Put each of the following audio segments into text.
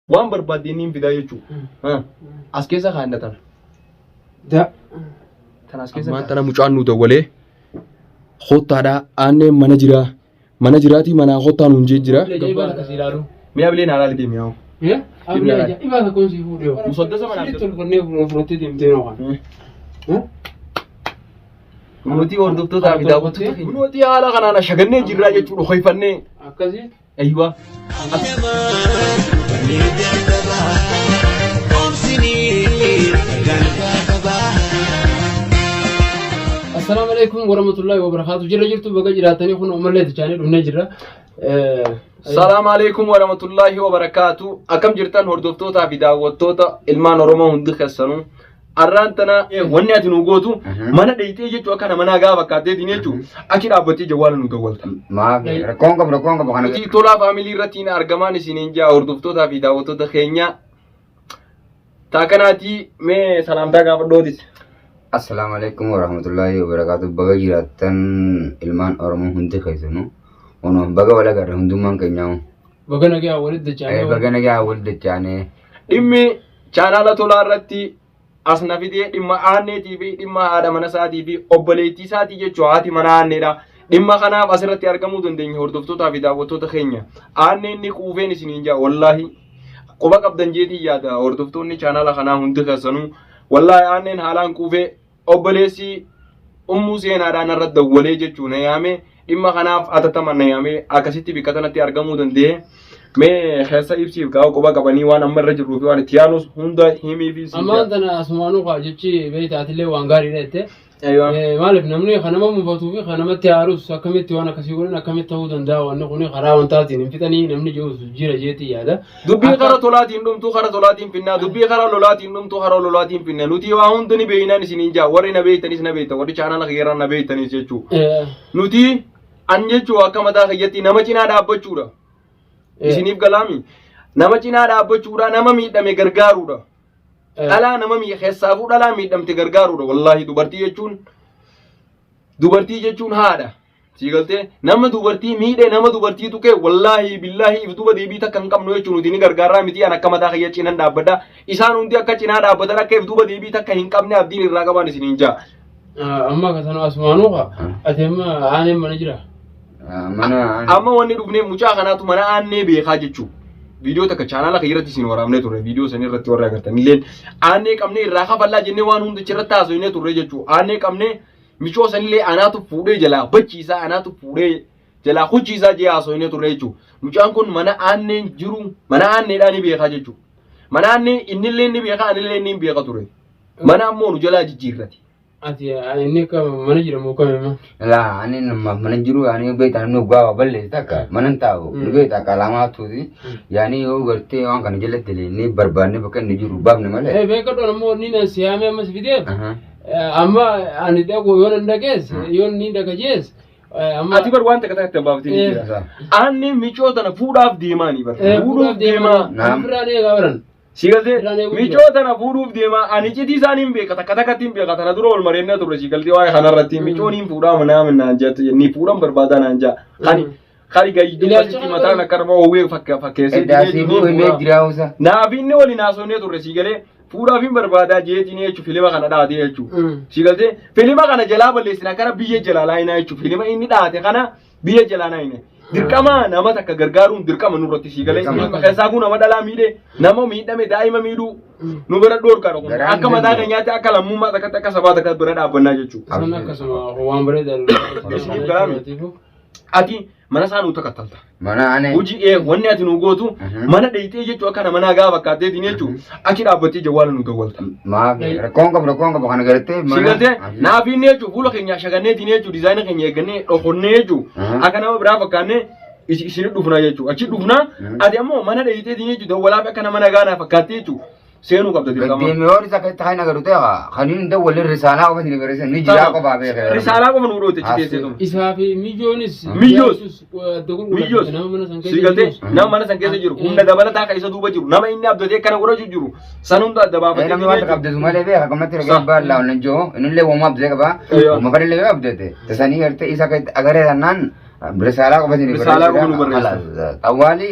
وان بربادينين في دايتشو ها اسكيزا خاندتن دا تن اسكيزا ما تنا مچانو دوله خوتادا اني منجراتي منا خوتان نجي جرا مي ابلين على دي مياو يا ابلي ايبا كون سي فوديو مسدسه من عبد الكوني فرونتي دي متينو ها منوتي وردوتو تا بيداوتو منوتي على غنا شغني جرا يچو خويفني اكزي ايوه السلام عليكم ورحمة الله وبركاته. جرجرتو بقى جراتني خون أمرلي تجاني دون جرا. السلام عليكم ورحمة الله وبركاته. أكم جرتان هردوفتو تا في دعوتو تا إلمان روما هندي خسرون. أرانتنا ونيا تنوغوتو مانا ديتي جتو أكنا مانا غابا كاتي دينيتو أكيد أبتي جوال نوغوالتا ما ركونغ بخانا تي تولا فاميلي رتين أرغمان سينينجا هردوفتو تا في دعوتو تا خينيا تاكناتي مي سلامتا غابا دوديس السلام عليكم ورحمة الله وبركاته. بقى جراتن إلمان أرمو هندي خيسنو ونو بقى ولا غير هندو مان كنياو بقى نجي أولد دجاني بقى نجي أولد دجاني إمي channel تولا رتي asna fide dhimma aanneetii fi dhimma haadha mana isaatii fi obboleettii isaatii jechuun haati mana aanneedha. Dhimma kanaaf asirratti argamuu dandeenya hordoftootaa fi daawwattoota keenya. Aanneen ni quufeen isiniin jaa wallaahi quba qabdan jeetii yaada hordoftoonni chaanala kanaa hundi keessanuu wallaahi aanneen haalaan quufee obboleessi ummuu seenaadhaan irra dawwalee jechuun yaame dhimma kanaaf atataman yaame akkasitti bikka kanatti argamuu danda'e. मैं खैसा इब्सी गाँव को बाग अपनी वान अम्बर रज रूपी वाले थियानोस हुंडा हिमी भी अमान तना आसमानों का जिच्ची बेट आतिले वांगारी रहते मालिक नमने खाना में मुफ़तूफ़ी खाना में त्यारुस अकमित तिवाना किसी को ना अकमित ताऊ दंदा वाने कोने खराब अंतर तीन फितनी नमने जो जीरा जेती यादा दुबी खरा तोलातीन डुम तो खरा तोलातीन पिन्ना दुबी खरा लोलातीन डुम तो खरा लोलातीन पिन्ना नुती वाहुन तनी बेइना निसिनिंजा वरे नबे तनिस नबे तो वरी चाना लखीरा नबे तनिस जेचू नुती अन्जेचू अकमता खयती नमचिना डाबचूरा isiniif galaami nama cinaa dhaabbachuudha nama miidhame gargaaruudha dhalaa nama keessaafuu dhalaa miidhamte gargaaruudha wallaahi dubartii jechuun haadha sii galtee nama dubartii miidhe nama dubartii tuqee wallaahi billaahi if duba deebii takka hin qabnu jechuun nuti ni gargaaraa miti an akka mataa kiyya cinan dhaabbadha isaan hundi akka cinaa dhaabbatan akka if duba deebii takka hin qabne abdiin irraa qabaan isiniin jaa amma kasanu asmaanuuqa ateema aaneen mana jira amma wanni dhufne mucaa kanaatu mana aanne beekaa jechuun viidiyoo takka chaanala irratti isin waraabnee turre viidiyoo san irratti warra agartan illee aanne qabne irraa kafallaa jennee waan hunda irratti haasofnee turre jechuun aanne qabne michoo sanillee anaatu fuudhee jalaa bachiisaa anaatu fuudhee jalaa hucciisaa jee haasofnee turre jechuun mucaan kun mana aanneen jiru mana aanneedhaan ni beekaa jechuun mana aanne innillee ni beekaa anillee ni beeka ture mana ammoo nu jalaa jijjiirrati. Ati ini ke mana jira muka memang? Lah, ani mana jiru ani beta nu gawa balle taka mana tahu. Beta kalama tu di, yani yo gerti orang kan jelas dili ni berbarni bukan ni jiru bab ni malah. Beka tu nama ni nasi ame mas video. Amma ani dah ko yon anda kes, yon ni dah kajes. Ati berwan tak kata bab ni. Ani mico tanah fudaaf diemani ber. Fudaaf diema. Nampak ni kawaran. Sigalte michoo tana fuudhuuf deema ani citi isaaniin beekata katakattiin beekata na dura ol mareennaa turre sigalte waa'ee kanarratti michooniin fuudhaa manaa naan jette ni fuudhan barbaadaa naan jaa kani gayyidummaatti mataan akka arma owwee fakkeessee naafinni waliin haasofnee turre sigalee fuudhaafin barbaadaa jeetiin jechuun filima kana dhaatee jechuun sigalte filima kana jalaa balleessina kana biyya jalaa laayinaa jechuun filima inni dhaate kana biyya jalaa laayinaa. Dirqama nama takka gargaaruun dirqama nurratti sii galee keessaafuu nama dhalaa miidhe nama miidhame daa'ima miidhuu nu bira dhoorkaadha kun akka mataa keenyaatti akka lammummaa takkatti akka sabaa takka bira dhaabbannaa jechuudha. Waan bareedaa ati mana isaa nu takkattalta. Mana ane. Hojii wanni ati nu gootu mana dheeyitee jechuun akka nama nagaa fakkaatee diin jechuun achi dhaabbattee jawwaala nu dawwalta. Rakkoon qaba kana gartee. Sigalte naafiin jechuun fuula keenya shagannee diin jechuun diizaayina keenya eeggannee dhokonnee jechuun akka nama biraa fakkaannee isin dhufnaa jechuudha. Achi dhufnaa ati ammoo mana dheeyitee diin jechuun dawwalaaf akka nama nagaa naa fakkaattee jechuudha. Seenuu qabda dirqama. Deemeewwan isa keessatti haina garuu ta'e kaniin dawwallee risaalaa qofa ni barreessan ni jira qofa beekee. Risaalaa qofa nu dhoote citeessee tum. Isaa fi mijoos. Sigalte nama mana san keessa jiru humna dabalataa kan isa duuba jiru nama inni abdatee kana godhachuu jiru san hunda adda baafatee. Namni wanta qabdatu malee beeka akkamatti ragaa baallaa wannan joo innillee uumaa abdatee qaba uumaa kanillee abdatee tasanii gartee isa agaree sannaan risaalaa qofa ni barreessan. Risaalaa qofa nu barreessan. Awwaali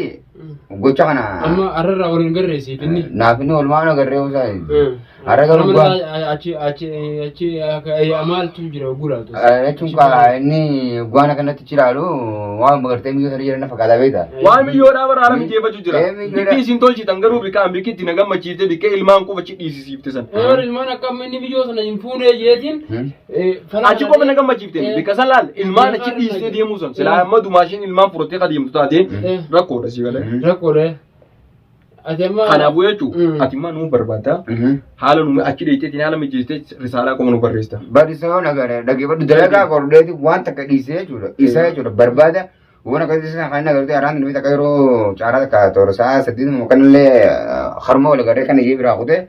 gocha kana amma arrarraa waliin garreessi finni naafni olmaan agarree usaa arra garuu achi maaltu jira gulaatu jechuun kaa inni guana kanatti jiraalu waan magartee miyyoo sana jiran fakkaataa beekta waan miyyoodhaa bara haala mijeeffachuu jira bikki isin tolchitan garuu bikkaan bikki itti na gammachiifte bikka ilmaan qofa achi dhiisisiifte san ilmaan akka inni miyyoo sana hin fuunee jeetiin achi qofa na gammachiifte bikka san laal ilmaan achi dhiisee deemuu san silaa amma dumaashiin ilmaan fudhattee adeemtu taate rakkoodha si galee rakkoodha kanaafuu jechuun ati immoo nu barbaadda haala nu achi dheeyteetiin haala mijeessitee risaalaa qoma nu barreessita. Barreessaa nagare dhaggeeffadhu dalagaa qordeeti waan takka dhiisee jechuudha isa jechuudha barbaada waan akkasii sana kan nagartee araan nuti akka yeroo caaraa takka toorsaa saddeet kanallee harma wal agarree kan iyyee biraa kutee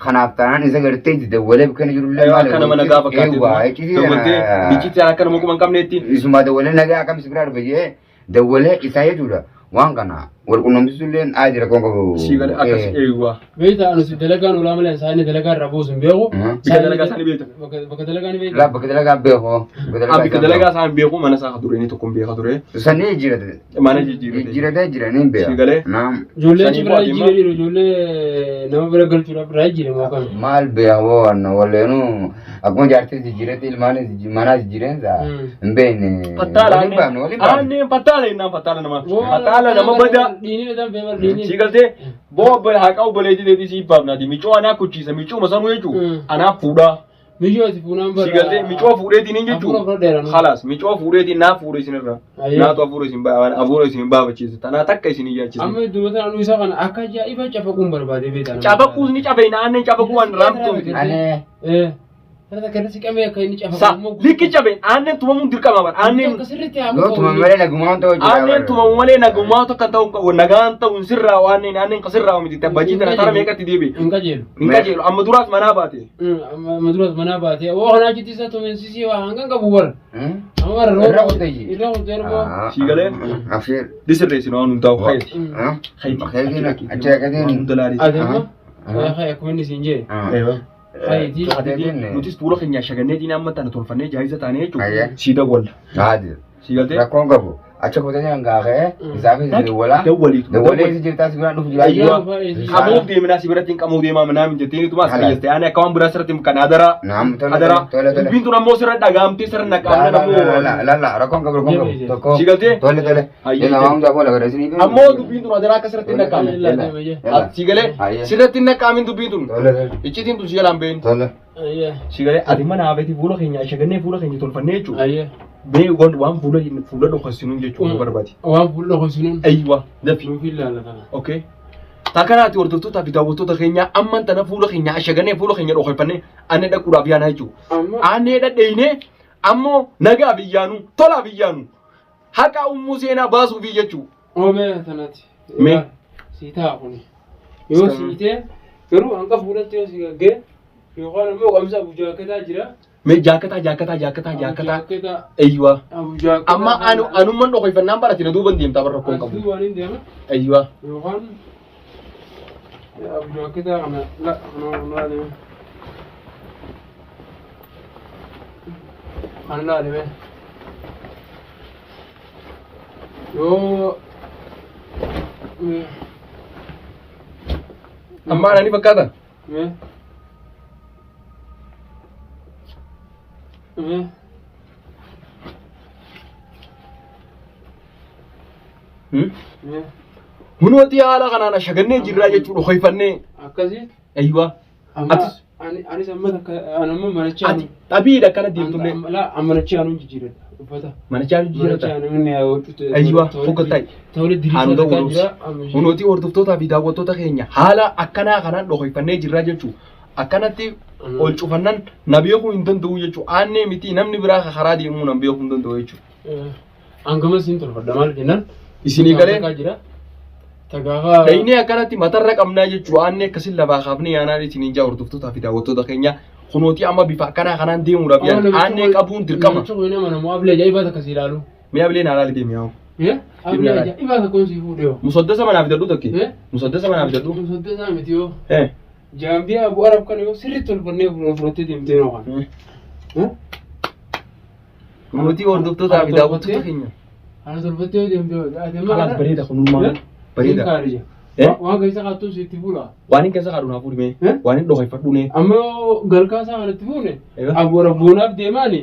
kanaaf taanaan isa gartee itti dawwalee kan jirullee maal akka nama nagaa fakkaatee bichitti akka nama kuma hin qabneetti isuma dawwalee nagaa akkam si biraa dhufe jee dawwalee isaa jechuudha. Waan kana wal qunnamsiisuulleen ajira kon qabu. Siigalee akkas eeguwa. Beektaa anusi dalagaan ulaa malee isaanii dalagaa irraa buusu hin beeku. Bika dalagaa isaanii beekta. Bakka dalagaa ni beekta. Laa bakka dalagaa beeku. Bika dalagaa isaanii beeku mana isaa duree ni tokko beeka ture. Sanii jijjiirate. Mana jijjiirate. Jijjiirate jira ni beeka. Siigalee. Naam. Ijoollee achi biraa jijjiiranii ijoollee nama bira galchuudhaaf biraa jijjiire moo akkami. Maal beeka waan walleenu akkuma jaartii jijjiirate ilmaan mana jijjiireensa hin beekne. Fattaala aanne fattaala innaan fattaala nama. Fattaala nama badaa. Diinii dhaan fe'amar diinii. Siigaltee boo haqaa obboleetii deetii si baafnaati miccoo anaa kuchiisa miccoo masanuu jechuun anaa fuudhaa. Miccoo ati fuunaan bara. Siigaltee miccoo fuudheetiin hin jechuun halas miccoo fuudheetiin naa fuudhe isinirra naatu afuura isin baafachiisa tanaa takka isin iyyaachisa. Amma dubbata anu isa kana akka ajaa'iba cafaquun barbaade beektaa. Cafaquus ni cafe naanneen cafaquu waan raamtu. Likki cabeen aannan tumamuun dirqama bara aannan tumamu malee nagumaan ta'uu jira aannan tumamu malee nagumaa tokko ta'u nagaan ta'u sirraa waanneen aannan kasirraa miti tabbajii tana tara meeqatti deebi hin qajeelu amma duraas manaa baate amma duraas manaa baate waa kanaa jitti isa tumeensisii waa hangan qabu bara amma bara irra qoteeyyi irra qoteeyyi siigalee afeer disirreessin waan hundaa'u hayti hayti achi akatiin adeema akkuma inni siin jee nutis fuula keenya shaganneetiin amma tana tolfannee jaayiza taanee jechuudha siida walla. Siigaltee rakkoon qabu acha kutanii hangaaqee isaafis dawwalee si jirtaas biraan dhufu jira. Qamuuf deeminaa si biratti hin qamuuf deemaa manaa min jettee nituma as fayyastee ani akka waan biraa sirratti kan adara dubbiin tun ammoo sirra dhagaamtee sirra naqaamne lalla rakkoon qabu tokko siigaltee tole ammoo dubbiin tun adara akka sirratti hin naqaamne siigalee sirratti hin naqaamin dubbiin tun iccitiin tun siigalaan beeyin siigalee ati mana hafeeti fuula keenya shagannee fuula keenya tolfannee jechuudha. Bee waan fuula dhokasinuun jechuun barbaade. Waan fuula dhokasinuun. Aywa dafi. Nuufii laala kana. Okay. Takanaati hordoftoota fi daawwattoota keenya amman tana fuula keenya ashagannee fuula keenya dhokafannee anne dhaquudhaaf yaana jechuudha. Annee dhadheeyne ammoo nagaa biyyaanu tola biyyaanu haqa ummuu seenaa baasuufi jechuudha. Oomee tanatti. Mee. Siitaa kuni. Yoo siitee garuu hanga fuulatti yoo si gaggee yookaan ammoo qabsa bujaakataa jira. Me jaakataa. Aywa. Amma anumman dhokifannaan barate na duuban deemtaa barra koon qabu. Duubaan hin deema. Aywa. Yookaan jaakataa kana la kana deema. Kana la deema. Yoo amma anani fakkaata. Hunuuti haala kanaan ashagannee jirraa jechuudha hoifannee. Akkasii. Aywa. Anis amma anamma manicha ati xabiidha akkana deemtullee. Manicha anuun jijjiiradha. Uffata. Manicha anuun jijjiiradha. Manicha anuun ni hojjetu. Aywa fokkataayi. Ta'ulee diriirsa takkaa jira. Hunuuti hordoftoota fi daawwattoota keenya haala akkanaa kanaan hoifannee jirraa jechuudha. Akkanatti ol cufannan na beekuu hin danda'u jechuudha. Aannee miti namni biraa karaa deemuu nan beekuu hin danda'u jechuudha. Hangamas hin tolfadha maal jennaan. Isinii galee. Tagaafaa. Dhaynee akkanatti matarra qabnaa jechuudha. Aannee akkasin lafaa kaafnee yaanaan isin jaa hordoftoota fi daawwattoota keenya kunuutii amma bifa akkanaa kanaan deemuudhaaf yaala. Aannee qabuun dirqama. Namichi nama namoo ablee ajaa'ibaata akkasii ilaalu. Mee ablee naa laali deemee yaa'u. Ablee ajaa'ibaata akkasii fuudhee. Musaddasa manaaf hidhadhu tokki. Musaddasa manaaf hidhadhu. Musaddasa miti yoo. Jaambiyaa bu'aa arab kana yoo sirriitti tolfannee fudhattee deemtee noo kana. Kunuutii hordoftoota fi daawwattoota keenya. أنا تلفتي ودي مبيو خلاص بريدة خنوما بريدة waan keessa qaattuu sitti fuula. waan hin keessa qaaduu naaf fuudhime waan hin dhoofeffadhuune Ammoo galkaasaa kanatti fuune abboora boonaaf deemaani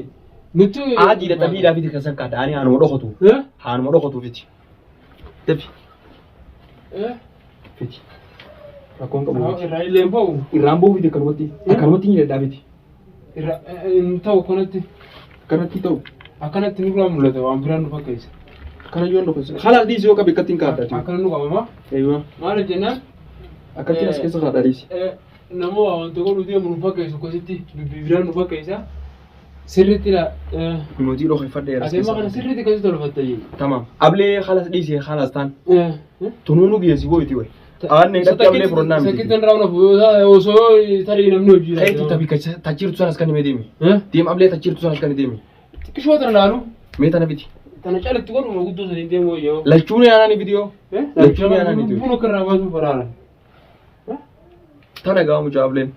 nuti aadiidha xabiidhaa fiti keessa kaadha ani haanuma dhokotu haanuma dhokotu fiti debi fiti rakkoon qabu irraa illeen ba'u irraan ba'u fiti akkanumatti hin jedhaa fiti irra ta'u akkanatti ta'u akkanatti nurraa mul'ata waan biraan nu fakkeessa. kana yoon dhokos haala dhiisi yoo qabe akkattiin kaadha akkana nu qabama eeywa maaliif jennaan akkattiin as keessa kaadha dhiisi namoo wanta godhu deemu nu fakkeessu akkasitti biraan nu fakkeessa sirriitti la mootii dhoofeffadheera adeema kana sirriitti akkasitti tolfatta jee tamam ablee halas dhiisi halas taan tunuunu geessi boyti way aanne dhatti ablee furonnaa miti sakkitan raawna osoo tarii namni hojii kayti tabii tachirtu sanas kan hime deemi deem ablee tachirtu sanas kan deemi xiqqishoo tana laalu mee tana biti tana caalatti godhuma guddoo sadiin deemu yoo lachuun yaanani video lachuun yaanani video bunu kan raawwatu baraara tana gaa mucaa ableen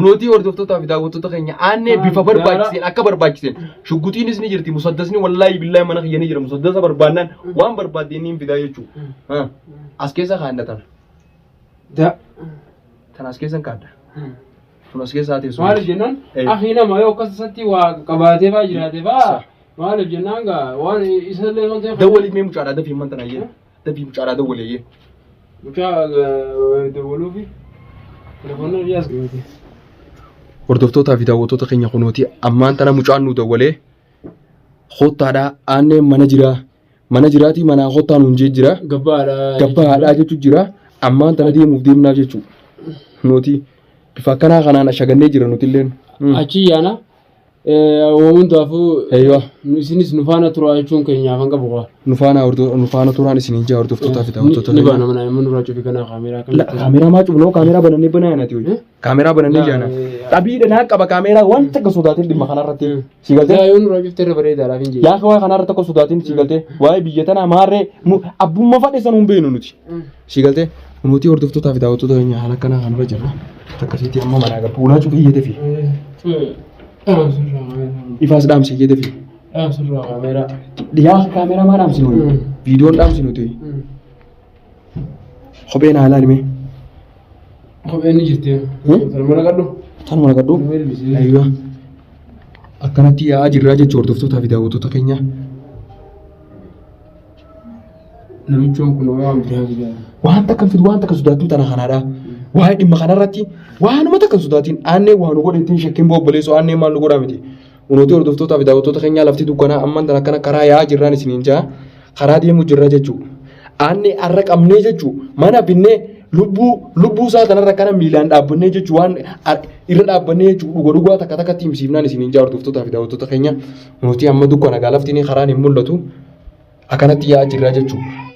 nuti hordoftoota fi daawwattoota keenya aanne bifa barbaachiseen akka barbaachiseen shugguxiinis ni jirti musaddasni wallaahi billaahi mana kiyya ni jira musaddasa barbaannaan waan barbaadeen ni fidaa jechuudha as keessa kaandatan tan as keessa kaadda kun as keessa haa teessu maaliif jennaan akhi nama yoo akkasatti waa qabaatee faa jiraatee faa maaliif jennaan gaa waan isallee kan ta'e dawwalii mee mucaadhaa dafii man tana yee dafii mucaadhaa dawwalee yee mucaa dawwaluufi telefoonni biyyaas gabatee. Hordoftoota fi daawwattoota keenya kunuuti ammaan tana mucaan nu dawwalee hottaadhaa aanne mana jiraatii manaa hottaa nuun jee jira gabbaadhaa jechuun jira ammaan tana deemuuf deemnaaf jechuudha nuti bifa akkanaa kanaan ashagannee jira nuti illee. Achi yaana waantaafuu isinis nu faana turaa jechuun keenyaaf hanga bu'aa. Nu faana turaan isin ijaa hordoftoota fi daawwattoota keenya. Ni baana mana amma nurraa cufi kana kaameeraa kan. Kaameeraa maa cufnoo kaameeraa banannee banaanati hoji. Kaameeraa banannee jaana. Dhabiidha naa qaba kaameeraa wanta akka sodaatiin dhimma kanarratti si galtee. Yaa yoo nurraa cuftee irra bareedaadhaaf hin jedhe. Yaa waa kanarratti akka sodaatiin si galtee waa'ee biyya tanaa maarree abbummaa fadhiisan hin beenu nuti. Si galtee nuti hordoftoota fi daawwattoota keenya haala kanaa kanarra jirra. Akkasitti amma manaa gabbu ulaa cufii iyyate fi. Ifaas dhaamsi iyyate fi. Suuraa kaameeraa. Yaa kaameeraa maa dhaamsi nuyi? Viidiyoon dhaamsi nuti. Kopheen haalaa himee. Kopheen ni jirti. Tanuma naqadhu. Tanuma naqadhu. Ayyoo. Akkanatti yaa'aa jirraa jechuudha hordoftoota fi daawwattoota keenya. Namichoon kun waan biraa biraa. Waan takkan fidu waan takka sodaatiin tana kanaadha. Waa'ee dhimma kanarratti waanuma takkan sodaatiin aannee waan godheettiin shakkiin boobboleessu aannee maal nu godhaa miti. Nuti hordoftoota fi daawwattoota keenya lafti dukkanaa amman tan akkana karaa yaa'aa jirraan isiniin jaa karaa deemu jirra jechuudha. Aanne har'a qabnee jechuudha mana binnee lubbuu isaa tanarra kana miilaan dhaabbannee jechuudha waan irra dhaabbannee jechuudha dhugaa takka takkatti himsiifnaan isiniin jaa hordoftoota fi daawwattoota keenya nuti amma dukkana gaa lafti karaan hin mul'atu akkanatti yaa'aa jirra jechuudha.